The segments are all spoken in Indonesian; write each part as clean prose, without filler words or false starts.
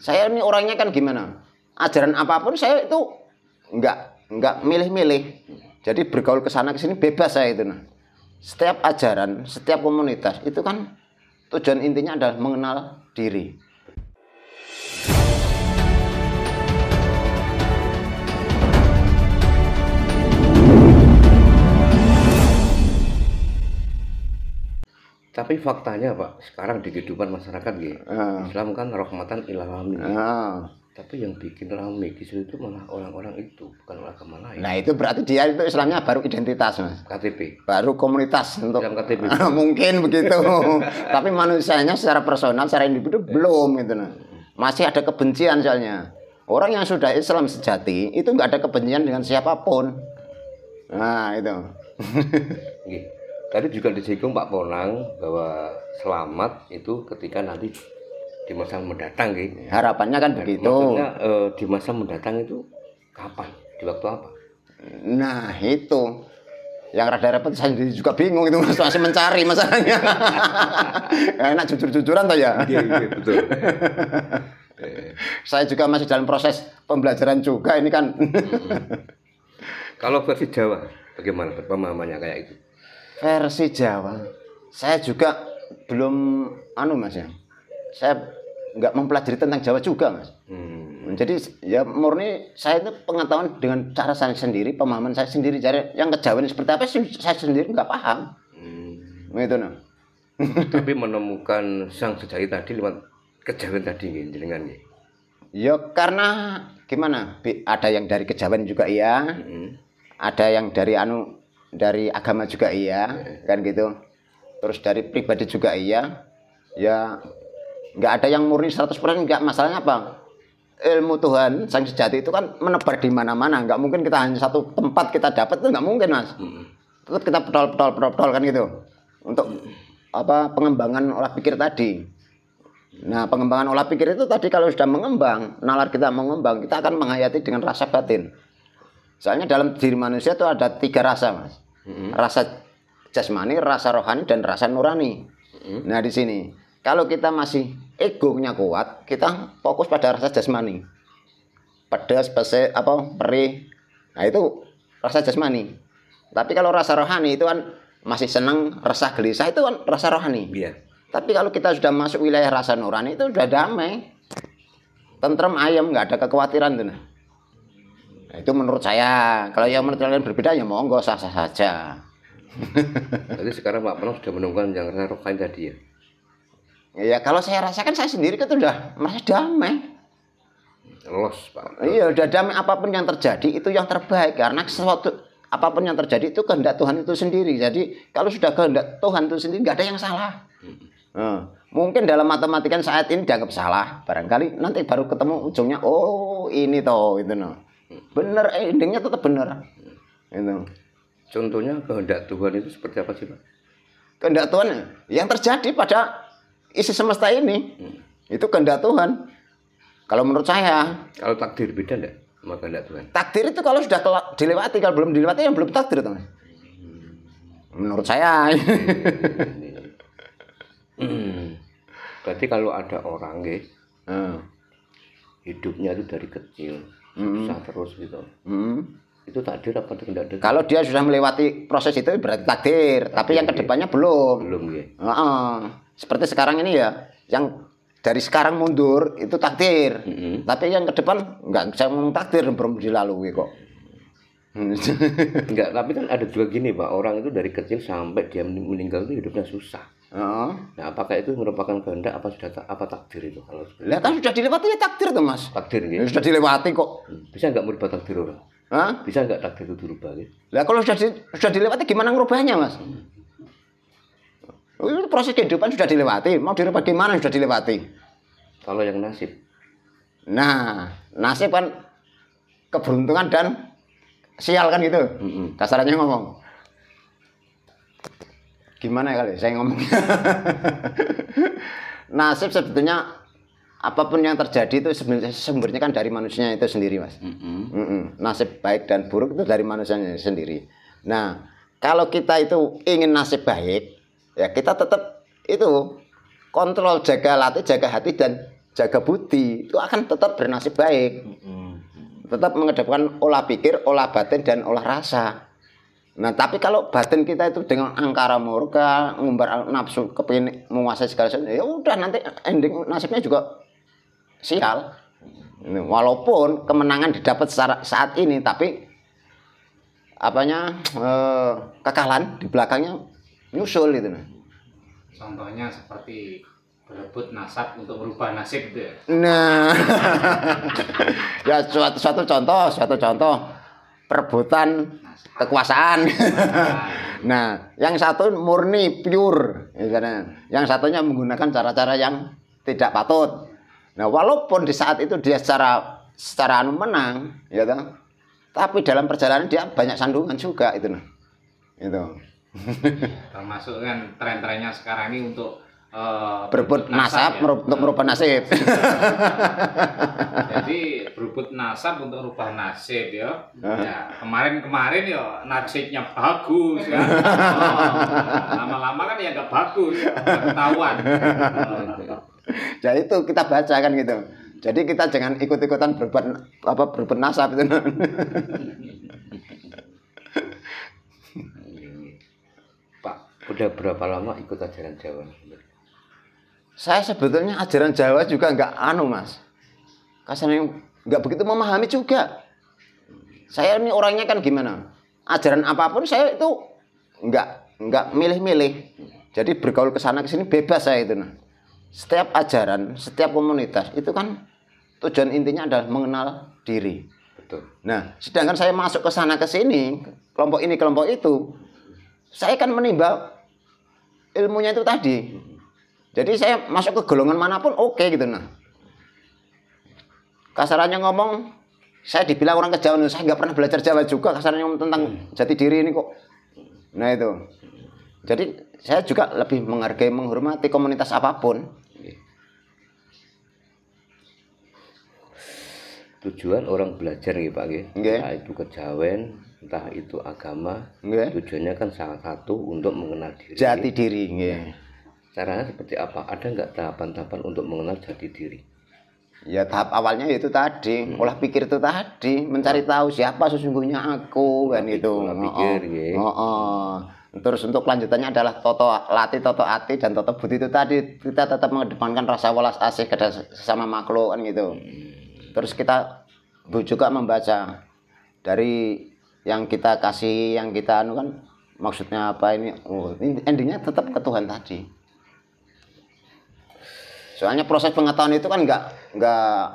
Saya ini orangnya kan gimana? Ajaran apapun saya itu nggak milih-milih. Jadi bergaul ke sana ke sini bebas saya itu. Nah. Setiap ajaran, setiap komunitas itu kan tujuan intinya adalah mengenal diri. Tapi faktanya Pak, sekarang di kehidupan masyarakat Islam kan rahmatan lil alamin. Tapi yang bikin ramai justru itu malah orang-orang itu, bukan agama lain. Nah itu berarti dia itu Islamnya baru identitas Mas. KTP. Baru komunitas untuk Islam KTP. Mungkin begitu. Tapi manusianya secara personal, secara individu belum gitu nah. Masih ada kebencian soalnya. Orang yang sudah Islam sejati itu nggak ada kebencian dengan siapapun. Nah itu. Tadi juga disinggung Pak Ponang bahwa selamat itu ketika nanti di masa mendatang gitu. Harapannya kan begitu. Maksudnya di masa mendatang itu kapan? Di waktu apa? Nah itu yang rada repot saya juga bingung itu Mas, masih mencari masalahnya. Enak jujur-jujuran toh ya. Iya betul. Saya juga masih dalam proses pembelajaran juga ini kan. Kalau versi Jawa bagaimana pemahamannya kayak itu? Versi Jawa saya juga belum Mas ya. Saya nggak mempelajari tentang Jawa juga Mas. Jadi ya murni saya itu pengetahuan dengan cara saya sendiri, pemahaman saya sendiri. Jadi yang kejawen seperti apa sih saya sendiri nggak paham. Gitu nah. Tapi menemukan sang sejati tadi lewat kejawen tadi jenengan ya. Ya karena gimana? Ada yang dari kejawen juga iya. Ada yang dari dari agama juga iya, kan gitu. Terus dari pribadi juga iya. Ya nggak ada yang murni 100%, nggak. Masalahnya apa? Ilmu Tuhan sang sejati itu kan menebar di mana-mana. Nggak mungkin kita hanya satu tempat kita dapat, itu nggak mungkin Mas. Terus kita pedol kan gitu untuk apa pengembangan olah pikir tadi. Nah pengembangan olah pikir itu tadi kalau sudah mengembang, nalar kita mengembang, kita akan menghayati dengan rasa batin. Soalnya dalam diri manusia itu ada 3 rasa Mas. Rasa jasmani, rasa rohani, dan rasa nurani. Nah di sini kalau kita masih egonya kuat, kita fokus pada rasa jasmani. Pedas, perih. Nah itu rasa jasmani. Tapi kalau rasa rohani itu kan masih senang, resah, gelisah, itu kan rasa rohani. Iya. Tapi kalau kita sudah masuk wilayah rasa nurani itu sudah damai. Tentrem, ayam, nggak ada kekhawatiran tuh. Nah, itu menurut saya. Kalau yang menurut kalian berbeda ya monggo, sah-sah saja. Jadi sekarang Pak Ponang sudah menemukan yang rasa rohani tadi ya. Ya kalau saya rasakan saya sendiri kan sudah merasa damai. Los Pak. Iya udah damai, apapun yang terjadi itu yang terbaik. Karena sesuatu apapun yang terjadi itu kehendak Tuhan itu sendiri. Jadi kalau sudah kehendak Tuhan itu sendiri nggak ada yang salah. Mungkin dalam matematika saat ini dianggap salah. Barangkali nanti baru ketemu ujungnya, oh ini toh itu no. Bener, endingnya tetap bener. Itu. Contohnya kehendak Tuhan itu seperti apa sih Pak? Kehendak Tuhan yang terjadi pada isi semesta ini itu kehendak Tuhan. Kalau menurut saya. Kalau takdir beda enggak sama kehendak Tuhan? Takdir itu kalau sudah dilewati, kalau belum dilewati yang belum takdir teman. Menurut saya. Berarti kalau ada orang hidupnya itu dari kecil susah terus gitu. Itu takdir apa kehendak Tuhan? Kalau dia sudah melewati proses itu berarti takdir, tapi yang kedepannya belum. Belum ya. Seperti sekarang ini ya, yang dari sekarang mundur itu takdir, tapi yang ke depan enggak saya ngomong takdir belum dilalui kok. Enggak, tapi kan ada juga gini Pak, orang itu dari kecil sampai dia meninggal itu hidupnya susah. Nah, apakah itu merupakan kehendak apa takdir itu kalau? Lah kan sudah dilewati ya takdir tuh Mas. Takdir gitu. Sudah dilewati kok. Bisa enggak merubah takdir orang? Bisa enggak takdir itu dirubah gitu? Lah kalau sudah dilewati gimana ngerubahnya Mas? Itu proses kehidupan sudah dilewati, mau dirubah gimana sudah dilewati. Kalau yang nasib. Nah, nasib kan keberuntungan dan sial kan gitu. Kasarannya ngomong. Gimana ya kali saya ngomong. Nasib sebetulnya apapun yang terjadi itu sebenarnya sumbernya kan dari manusianya itu sendiri Mas. Nasib baik dan buruk itu dari manusianya sendiri. Nah, kalau kita itu ingin nasib baik, ya kita tetap itu kontrol, jaga latih, jaga hati dan jaga budi itu akan tetap bernasib baik. Tetap mengedepankan olah pikir, olah batin dan olah rasa. Nah, tapi kalau batin kita itu dengan angkara murka, ngumbar nafsu, kepingin menguasai segala sesuatu, ya udah nanti ending nasibnya juga sial. Walaupun kemenangan didapat saat ini, tapi kekalahan di belakangnya nyusul gitu. Contohnya seperti berebut nasab untuk merubah nasib gitu ya. Nah, ya suatu contoh perebutan kekuasaan. Nah, yang satu murni pure, misalnya. Yang satunya menggunakan cara-cara yang tidak patut. Nah, walaupun di saat itu dia secara menang, ya toh, tapi dalam perjalanan dia banyak sandungan juga itu. Itu. Termasuk kan tren-trennya sekarang ini untuk berebut nasab ya? Untuk merubah nasib. Jadi berebut nasab untuk merubah nasib ya. Ya kemarin ya nasibnya bagus kan. Lama-lama kan ya nggak bagus, nggak ketahuan. Jadi itu kita baca kan gitu. Jadi kita jangan ikut-ikutan berebut nasab itu. Pak, udah berapa lama ikut ajaran Jawa? Saya sebetulnya ajaran Jawa juga nggak Mas. Kasarnya nggak begitu memahami juga. Saya ini orangnya kan gimana? Ajaran apapun saya itu nggak milih-milih. Jadi bergaul ke sana ke sini bebas saya itu. Setiap ajaran, setiap komunitas itu kan tujuan intinya adalah mengenal diri. Betul. Nah, sedangkan saya masuk ke sana ke sini, kelompok ini kelompok itu, saya kan menimba ilmunya itu tadi. Jadi saya masuk ke golongan manapun oke gitu nah. Kasarannya ngomong, saya dibilang orang kejawen, saya nggak pernah belajar Jawa juga, kasarannya ngomong tentang jati diri ini kok. Nah itu. Jadi saya juga lebih menghargai, menghormati komunitas apapun. Tujuan orang belajar nih Pak, entah itu kejawen, entah itu agama, tujuannya kan salah satu untuk mengenal diri. Jati diri. Caranya seperti apa? Ada nggak tahapan-tahapan untuk mengenal jati diri? Ya tahap awalnya itu tadi, olah pikir itu tadi, mencari tahu siapa sesungguhnya aku kan itu. Olah pikir, Terus untuk kelanjutannya adalah toto ati dan toto budi itu tadi, kita tetap mengedepankan rasa welas asih kepada sesama makhluk kan gitu. Terus kita juga membaca dari yang kita kasih, yang kita kan maksudnya apa ini? Endingnya tetap ke Tuhan tadi. Soalnya proses pengetahuan itu kan nggak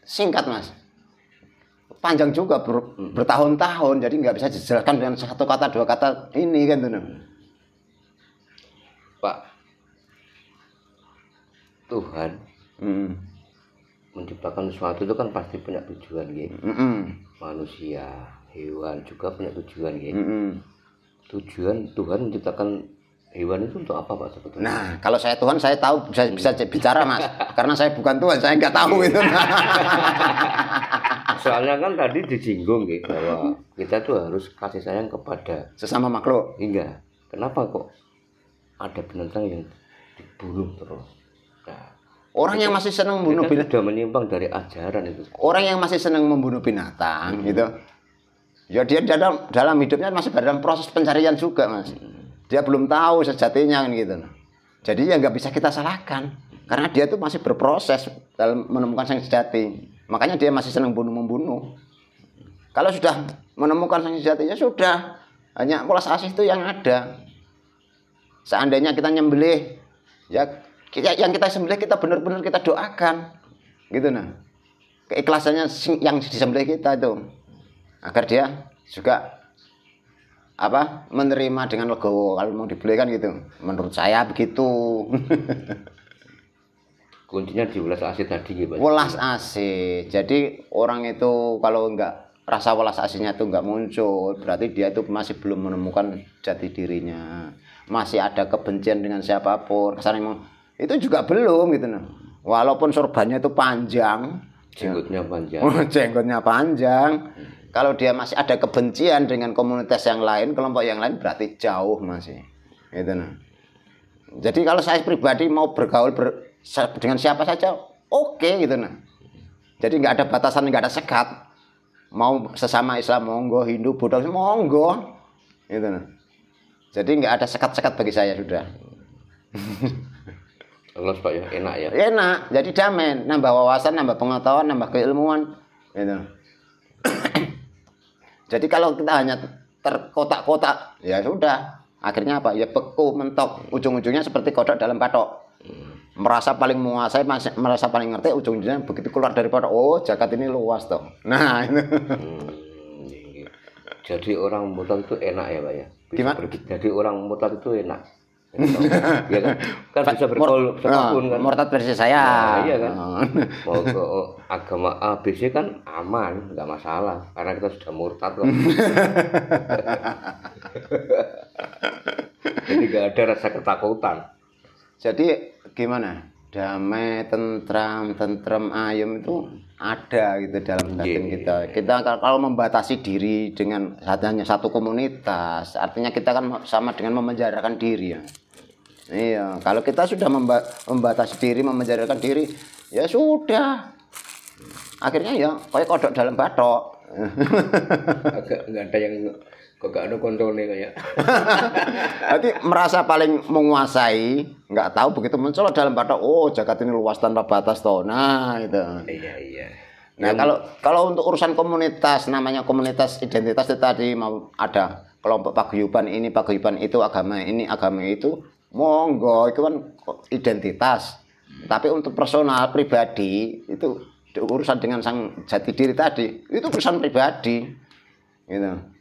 singkat Mas, panjang juga bertahun-tahun, jadi nggak bisa dijelaskan dengan satu kata dua kata ini kan tuh. Pak, Tuhan menciptakan sesuatu itu kan pasti punya tujuan gitu. Manusia, hewan juga punya tujuan gitu. Tujuan Tuhan menciptakan hewan itu untuk apa Pak sebetulnya? Nah, kalau saya Tuhan, saya tahu bisa bicara Mas. Karena saya bukan Tuhan, saya nggak tahu itu. Soalnya kan tadi disinggung gitu bahwa kita tuh harus kasih sayang kepada sesama makhluk. Hingga kenapa kok ada binatang yang dibunuh terus? Nah, orang yang masih senang membunuh binatang sudah menyimpang dari ajaran itu. Orang yang masih senang membunuh binatang gitu. Ya dia dalam hidupnya masih dalam proses pencarian juga Mas. Dia belum tahu sejatinya kan gitu. Jadi ya nggak bisa kita salahkan karena dia tuh masih berproses dalam menemukan sang sejati. Makanya dia masih senang membunuh. Kalau sudah menemukan sang sejatinya sudah, hanya welas asih itu yang ada. Seandainya kita nyembelih, ya yang kita sembelih kita benar-benar kita doakan, gitu nah. Keikhlasannya yang disembelih kita itu agar dia juga menerima dengan legowo kalau mau dibeli kan gitu. Menurut saya begitu. Kuncinya di welas asih tadi gitu. Welas asih. Jadi orang itu kalau nggak rasa welas asihnya itu nggak muncul, berarti dia itu masih belum menemukan jati dirinya. Masih ada kebencian dengan siapapun. Kesannya itu juga belum gitu nah. Walaupun sorbannya itu panjang, jenggotnya panjang. Jenggotnya panjang. Kalau dia masih ada kebencian dengan komunitas yang lain, kelompok yang lain, berarti jauh masih. Gitu nah. Jadi kalau saya pribadi mau bergaul dengan siapa saja, oke gitu nah. Jadi nggak ada batasan, nggak ada sekat. Mau sesama Islam monggo, Hindu, Buddha monggo, gitu nah. Jadi nggak ada sekat-sekat bagi saya sudah. Allah Pak ya, enak ya. Enak, jadi damai, nambah wawasan, nambah pengetahuan, nambah keilmuan, gitu. Jadi kalau kita hanya terkotak-kotak, ya sudah. Akhirnya apa? Ya beku, mentok. Ujung-ujungnya seperti kodok dalam patok. Merasa paling menguasai, merasa paling ngerti, ujung-ujungnya begitu keluar dari patok, oh jagat ini luas toh. Nah itu. Jadi orang mutlak itu enak ya Pak ya. Gimana? Jadi orang mutlak itu enak. Ya kan? Kan bisa bergaul siapapun kan. Murtad versi saya. Nah, iya kan. Mau ke agama A, B, C kan aman, nggak masalah. Karena kita sudah murtad kok. Jadi nggak ada rasa ketakutan. Jadi gimana? Damai, tentrem, ayem itu ada gitu dalam batin kita. Kita kalau membatasi diri dengan hanya satu komunitas, artinya kita kan sama dengan memenjarakan diri ya. Iya, kalau kita sudah membatasi diri, memenjarakan diri, ya sudah. Akhirnya ya kayak kodok dalam batok. Agak nggak ada yang kok gak ada kontrolnya kayak. Berarti merasa paling menguasai, nggak tahu begitu muncul dalam batok, oh jagat ini luas tanpa batas toh. Nah itu. Iya. Nah kalau untuk urusan komunitas, namanya komunitas identitas itu tadi, mau ada kelompok paguyuban ini, paguyuban itu, agama ini, agama itu, monggo itu kan identitas. Tapi untuk personal pribadi itu urusan dengan sang jati diri tadi, itu urusan pribadi, gitu.